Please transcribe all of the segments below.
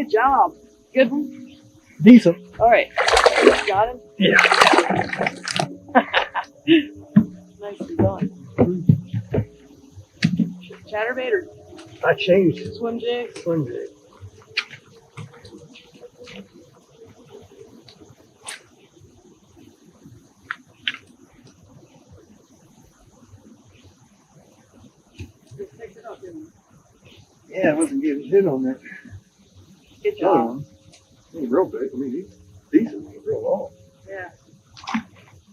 Good job. Good one? Decent. All right. Got him? Yeah. Nicely done. Chatterbait or I changed swim jig? swim jig. Just picked it up, didn't you? Yeah, I wasn't getting hit on that. Good Other job. one. He's real big. I mean, he's decent. He's real long. Yeah.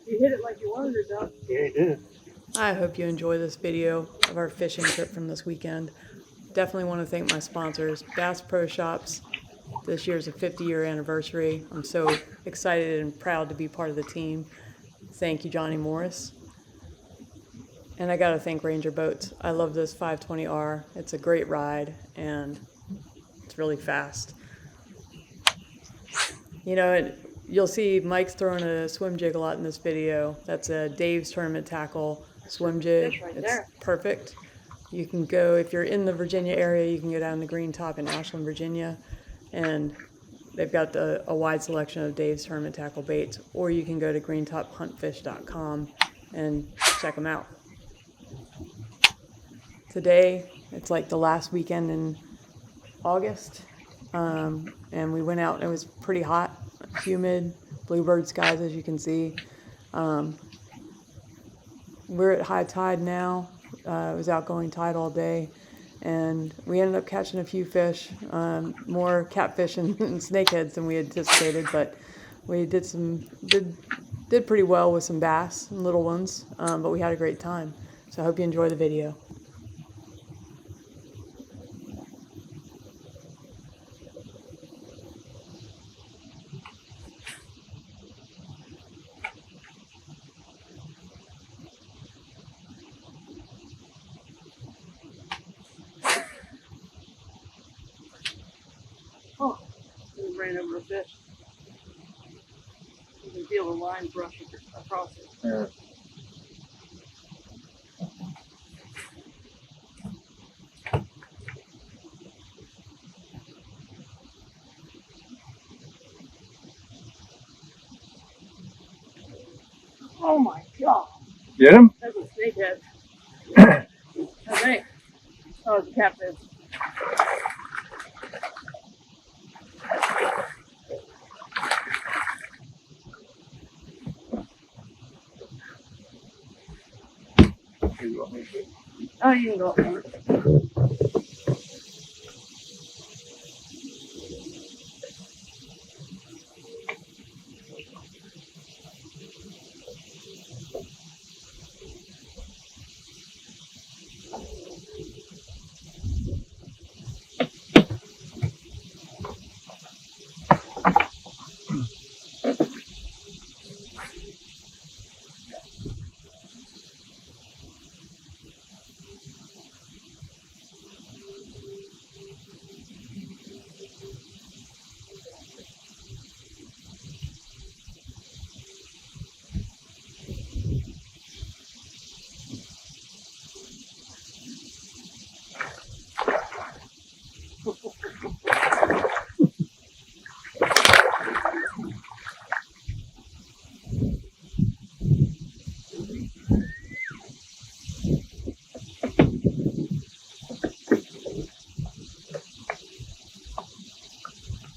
You hit it like you wanted it, though. Yeah, he did. I hope you enjoy this video of our fishing trip from this weekend. Definitely want to thank my sponsors, Bass Pro Shops. This year's a 50-year anniversary. I'm so excited and proud to be part of the team. Thank you, Johnny Morris. And I got to thank Ranger Boats. I love this 520R. It's a great ride and it's really fast. You know, you'll see Mike's throwing a swim jig a lot in this video. That's a Dave's Tournament Tackle swim jig. Fish right It's there. perfect. You can go, if you're in the Virginia area, you can go down to Green Top in Ashland, Virginia, and they've got a wide selection of Dave's Tournament Tackle baits, or you can go to greentophuntfish.com and check them out. Today, it's like the last weekend in August, and we went out and it was pretty hot, humid, bluebird skies, as you can see. We're at high tide now. It was outgoing tide all day, and we ended up catching a few fish, more catfish and snakeheads than we anticipated, but we did pretty well with some bass and little ones, but we had a great time. So I hope you enjoy the video. Oh, we ran over a fish. You can feel the line brush across it. Yeah. Oh my god. Get him? That's a snakehead. I think. Oh, it's a catfish. Oh, you can go up for it.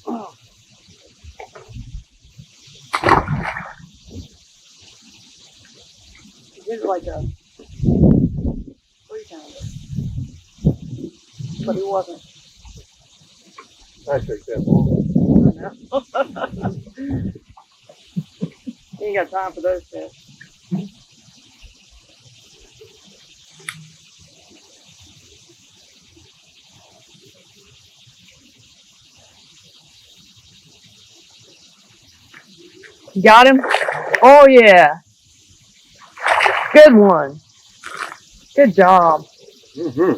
Oh. He did like a 3-pounder. But he wasn't. I took that ball. I know. He ain't got time for those fish. You got him? Oh yeah. Good one. Good job. Mm-hmm.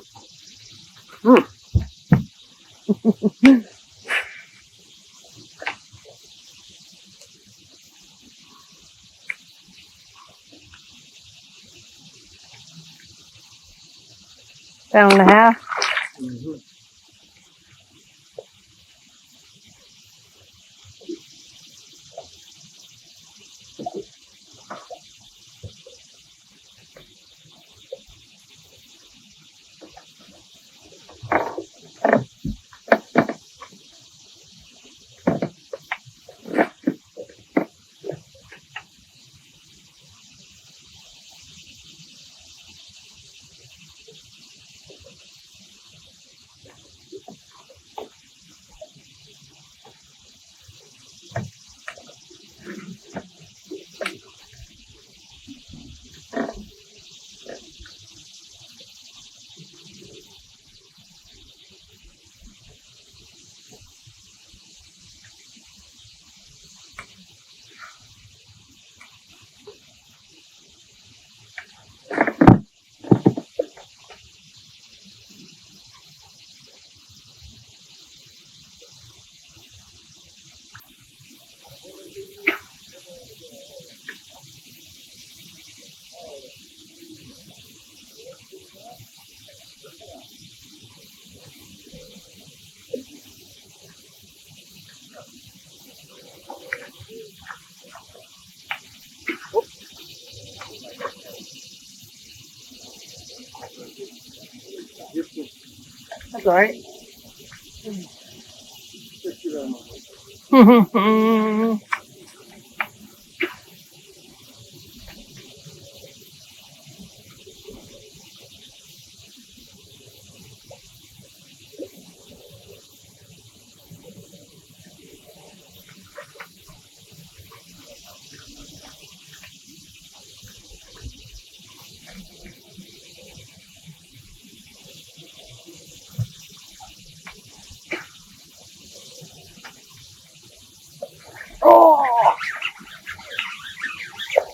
Pound and a half. Mm-hmm. That's all right.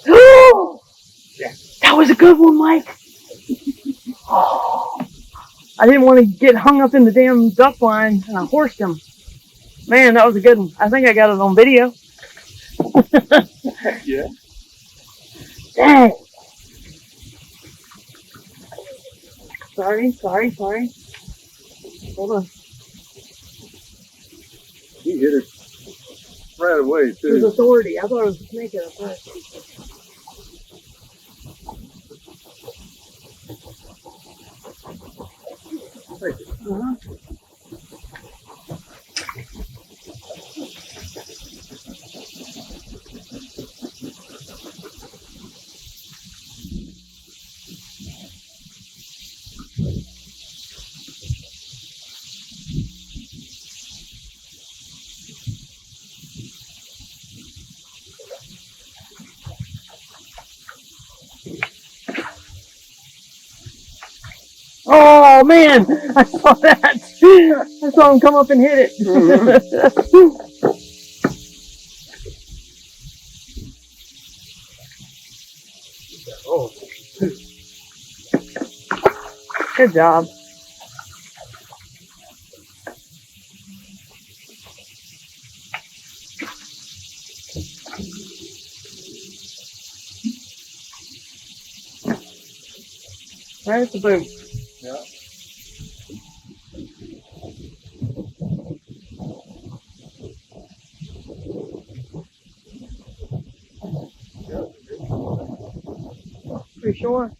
Oh! That was a good one, Mike. Oh, I didn't want to get hung up in the damn duck line, and I horsed him. Man, that was a good one. I think I got it on video. Yeah. Dang. Sorry. Hold on. He hit it right away, It was too. authority. I thought it was a snake at first. Uh-huh. Oh man, I saw that. I saw him come up and hit it. Oh, Good job. Right at the boot. yeah. Pretty sure.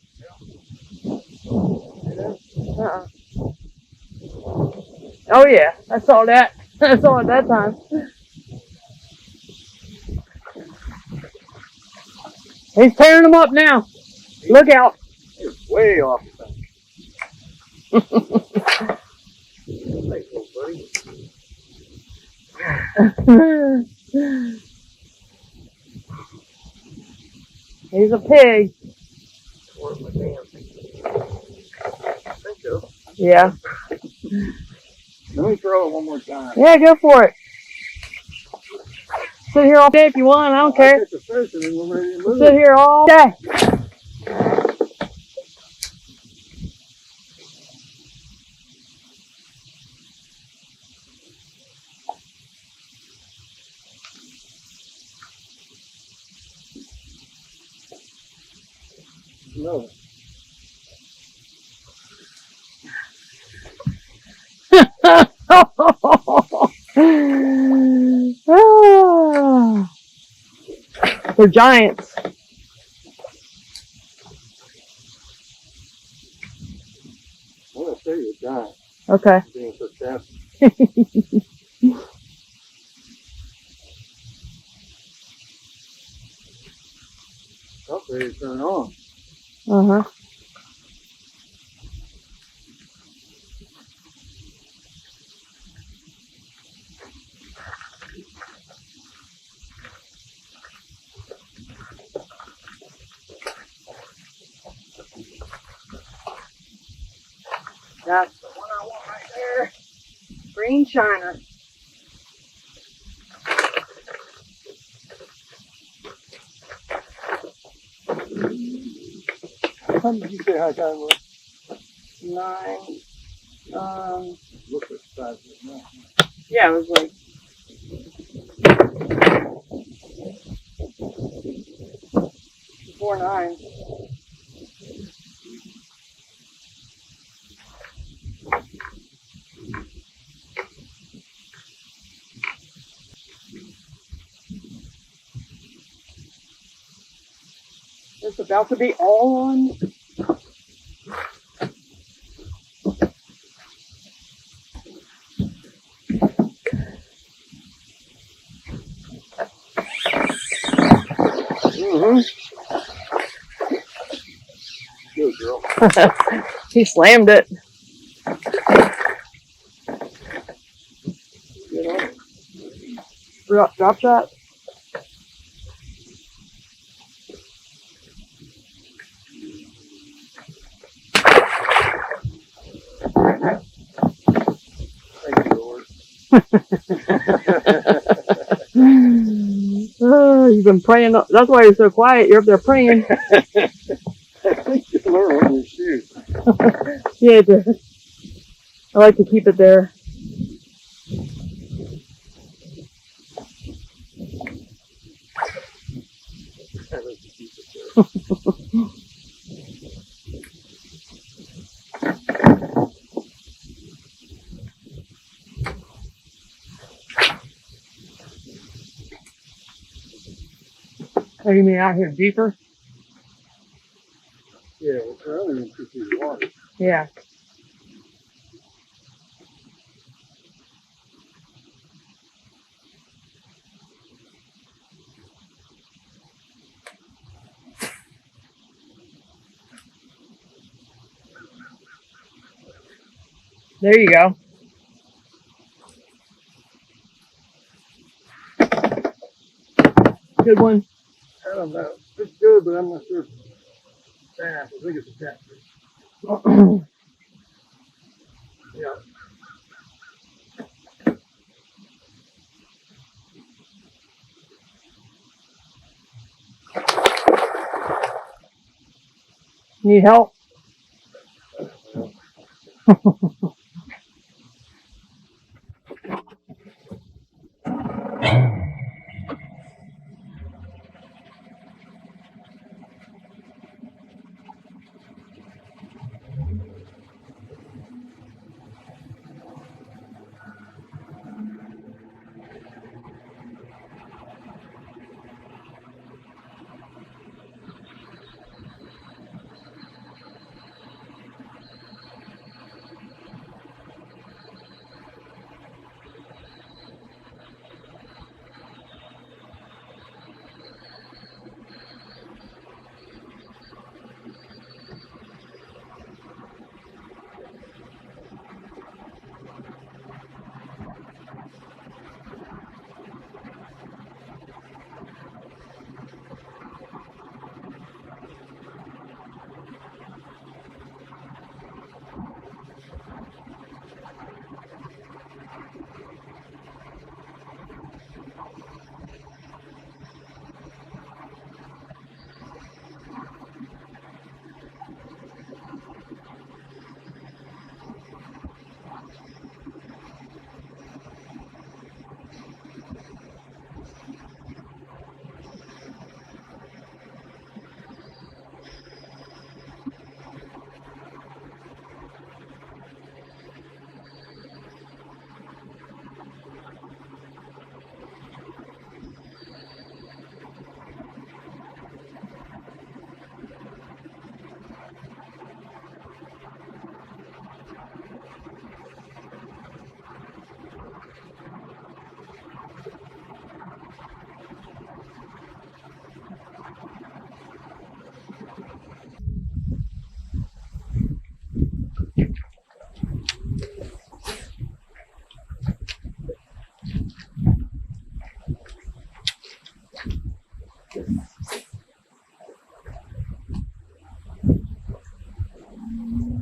Uh-uh. Oh yeah, I saw that. I saw it that time. He's tearing them up now. Look out. It's way off the bank. Thanks, little buddy. He's a pig. Where's my damn thing? Thank you. Yeah. Let me throw it one more time. Yeah, go for it. Sit here all day if you want. I don't care. I get the fish and then we're ready to move. Sit here all day. No. They're giants. I'm going to say you're giant. Okay. Being sarcastic. Oh, ready to turn on. Uh-huh. That's the one I want right there. Green China. How did you say high tide was? 9. Look at the size of it now. Yeah, it was like 4-9. It's about to be all on. Mm-hmm. Good girl. He slammed it. Get on it. Drop that. Thank you, Lord. Oh, you've been praying. That's why you're so quiet. You're up there praying. I think you learn on your shoes. Yeah, I like to keep it there. I like to keep it there. Oh, you mean out here deeper? Yeah, well, I don't even see the water. Yeah. There you go. Good one. I don't know. It's good, but I'm not sure. Bass. I think it's a catfish. Yeah. Need help?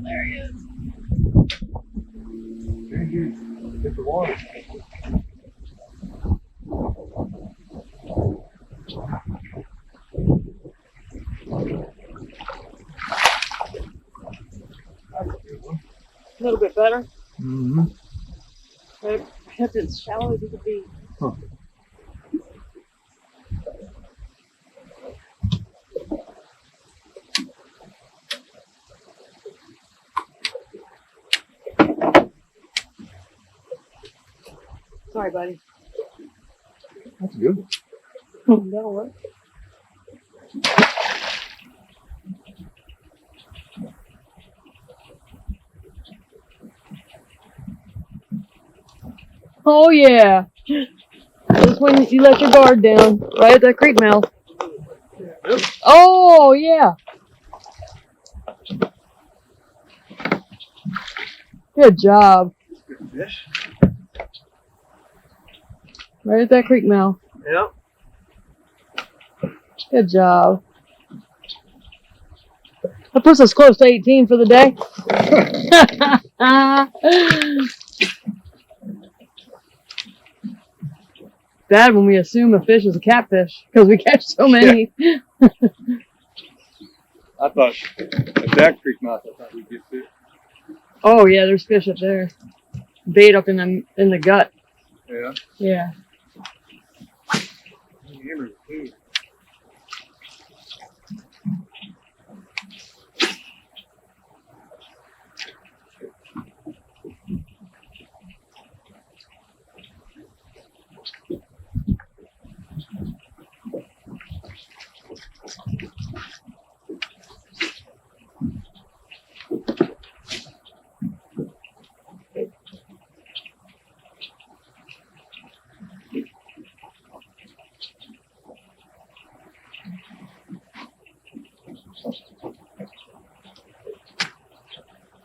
There he is. Thank you. Get the water. That's a good one. A little bit better. Mm-hmm. But kept it as shallow as it could be. Huh. Sorry, buddy. That's a good one. That'll work. Oh yeah. Just when you let your guard down, right at that creek mouth. Oh, yeah. Good job. Good fish. Right at that creek mouth. Yep. Good job. That puts us close to 18 for the day. Bad when we assume a fish is a catfish because we catch so many. I thought at that creek mouth, I thought we'd get fish. Oh yeah, there's fish up there. Bait up in the gut. Yeah. Yeah. Hammers too.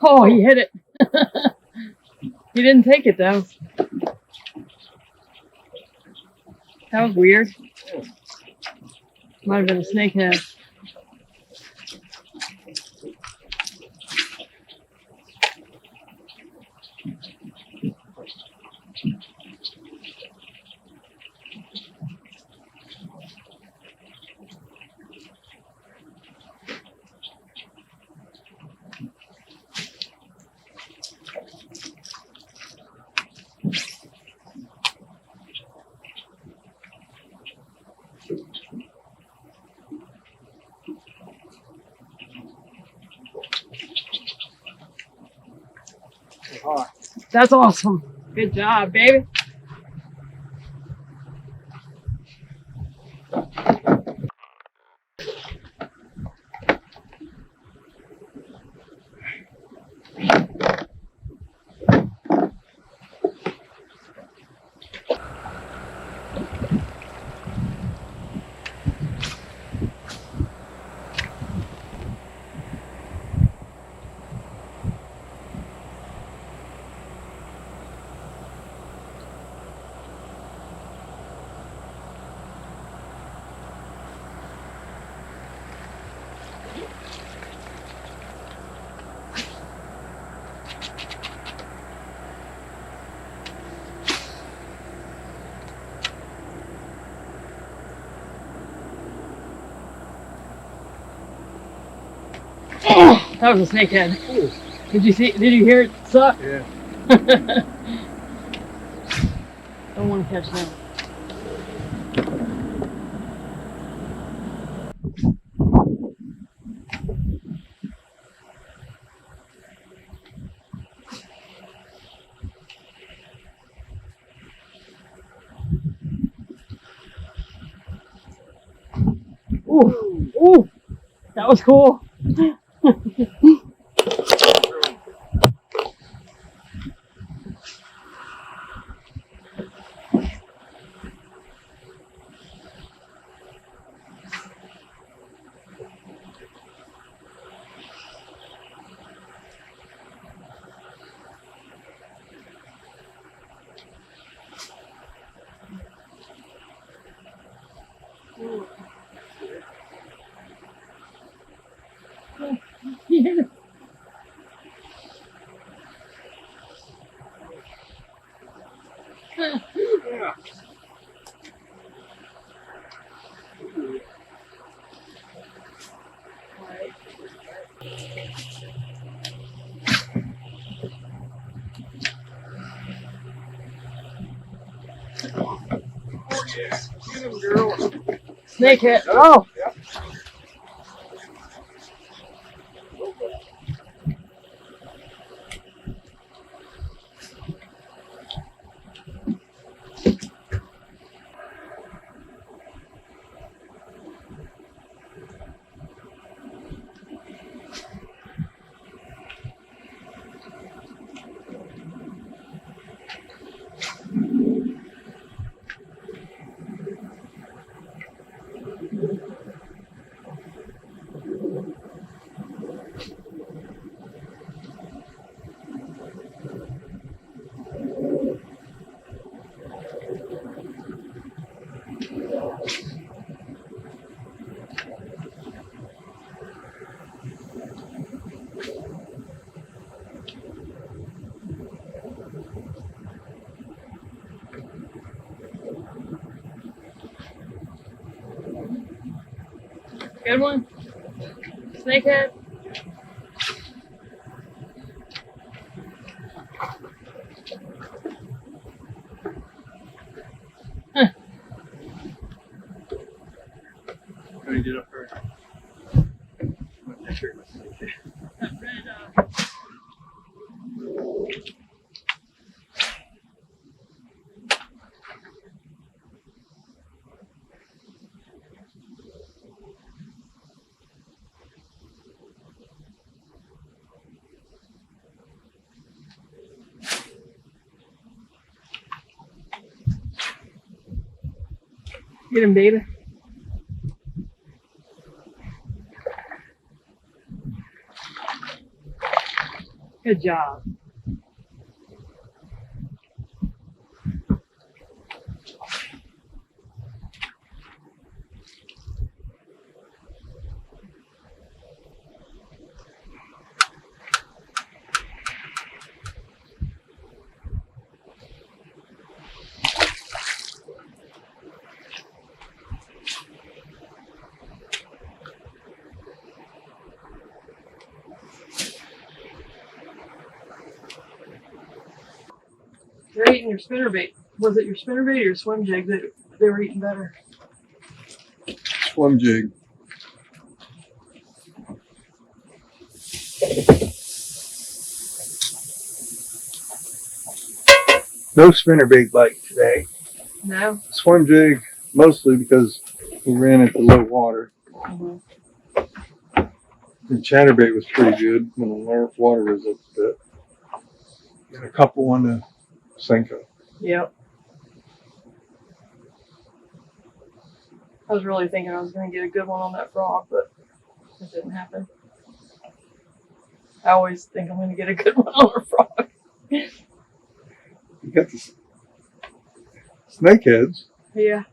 Oh, he hit it. He didn't take it though. That was weird. Might have been a snakehead. That's awesome. Good job, baby. That was a snakehead. Did you hear it suck? Yeah. Don't want to catch that. Ooh, ooh, that was cool. Yeah. Yeah. Get him, girl. Snakehead. Oh, Yep. Good one. Snakehead. Huh. Let me get up there. Get him, baby. Good job. They're eating your spinnerbait. Was it your spinnerbait or your swim jig that they were eating better? Swim jig. No spinnerbait bite today. No. Swim jig mostly because we ran into low water. Mm-hmm. The chatterbait was pretty good when the water was up a bit. And a couple on the Senko. Yep. I was really thinking I was going to get a good one on that frog, but it didn't happen. I always think I'm going to get a good one on a frog. You got the snakeheads. Yeah.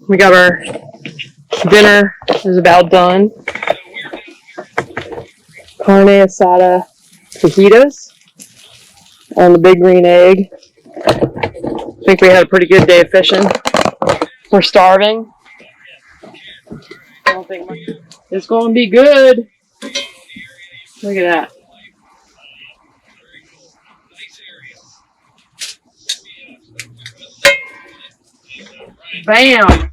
We got our dinner is about done. Carne asada fajitas on the big green egg. I think we had a pretty good day of fishing. We're starving. I don't think it's going to be good. Look at that. Bam!